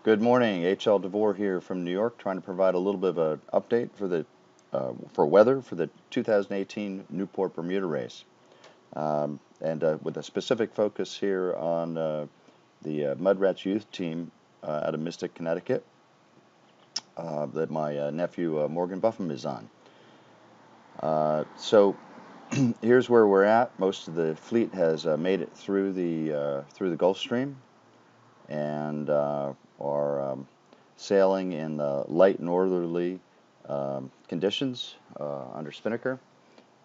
Good morning, H.L. DeVore here from New York, trying to provide a little bit of an update for weather for the 2018 Newport Bermuda race, and with a specific focus here on the MudRatz youth team out of Mystic, Connecticut, that my nephew Morgan Buffum is on. So here's where we're at. Most of the fleet has made it through the Gulf Stream and are sailing in light northerly conditions under spinnaker,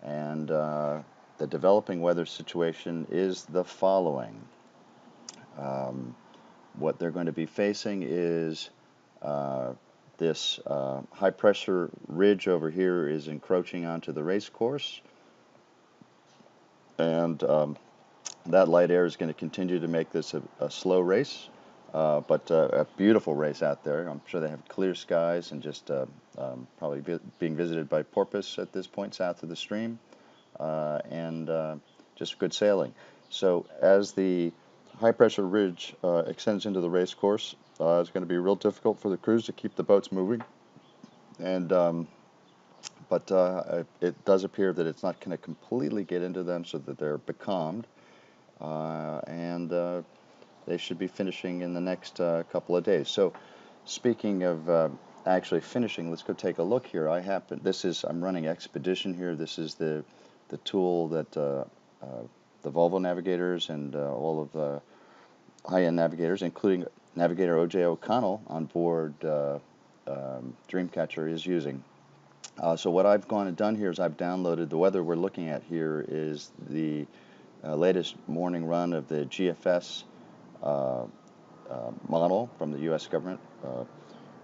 and the developing weather situation is the following. What they're going to be facing is this high pressure ridge over here is encroaching onto the race course, and that light air is going to continue to make this a slow race, but a beautiful race out there. I'm sure they have clear skies and just probably being visited by porpoise at this point south of the stream, and just good sailing. So as the high pressure ridge extends into the race course, it's going to be real difficult for the crews to keep the boats moving, and but it does appear that it's not going to completely get into them so that they're becalmed, and they should be finishing in the next couple of days. So speaking of actually finishing, let's go take a look here. I'm running Expedition here. This is the tool that the Volvo navigators and all of the high-end navigators, including navigator O.J. O'Connell on board Dreamcatcher, is using. So what I've gone and done here is I've downloaded the weather we're looking at here is the latest morning run of the GFS model from the U.S. government,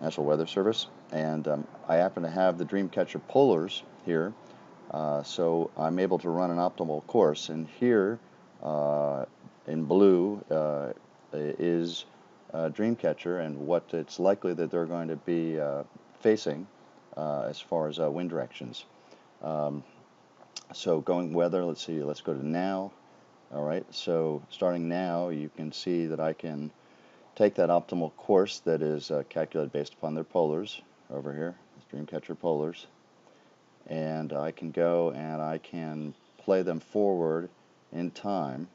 National Weather Service, and I happen to have the Dreamcatcher polars here, so I'm able to run an optimal course. And here in blue is Dreamcatcher and what it's likely that they're going to be facing as far as wind directions. So going weather, let's see, let's go to now. All right, so starting now, you can see that I can take that optimal course that is calculated based upon their polars over here, Dreamcatcher polars, and I can go and I can play them forward in time,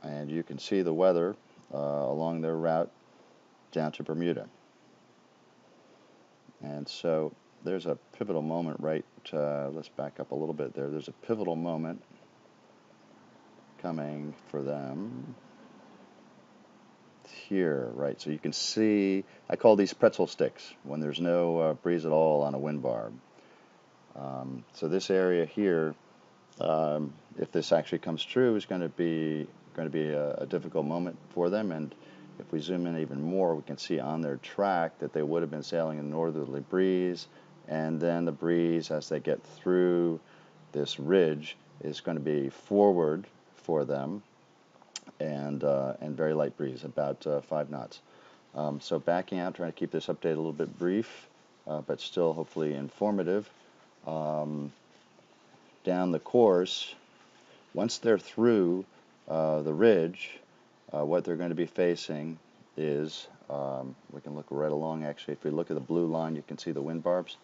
and you can see the weather along their route down to Bermuda. And so there's a pivotal moment, right? Let's back up a little bit there. There's a pivotal moment coming for them here, right? So you can see, I call these pretzel sticks when there's no breeze at all on a wind barb. So this area here, if this actually comes true, is going to be a difficult moment for them. And if we zoom in even more, we can see on their track that they would have been sailing in northerly breeze, and then the breeze as they get through this ridge is going to be forward for them, and very light breeze, about 5 knots. So backing out, trying to keep this update a little bit brief, but still hopefully informative. Down the course, once they're through the ridge, what they're going to be facing is, we can look right along actually, if we look at the blue line you can see the wind barbs.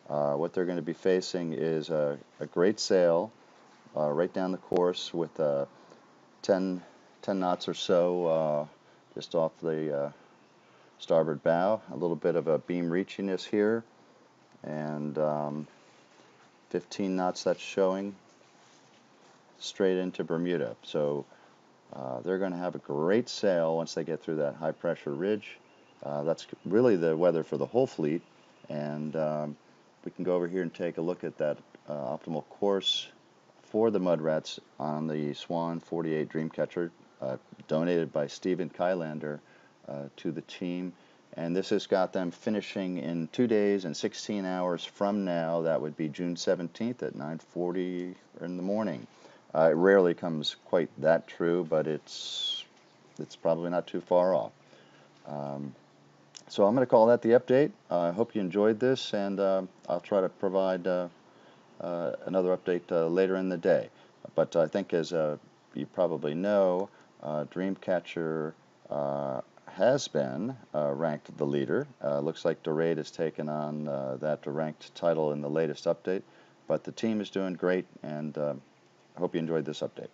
What they're going to be facing is a great sail right down the course with 10 knots or so just off the starboard bow, a little bit of a beam reachiness here, and 15 knots that's showing straight into Bermuda. So they're going to have a great sail once they get through that high pressure ridge. That's really the weather for the whole fleet, and we can go over here and take a look at that optimal course for the MudRatz on the Swan 48 Dreamcatcher, donated by Stephen Kylander to the team. And this has got them finishing in 2 days and 16 hours from now. That would be June 17th at 9:40 in the morning. It rarely comes quite that true, but it's probably not too far off. So I'm going to call that the update. I hope you enjoyed this, and I'll try to provide another update later in the day. But I think, as you probably know, Dreamcatcher has been ranked the leader. Looks like Dorade has taken on that ranked title in the latest update, but the team is doing great, and I hope you enjoyed this update.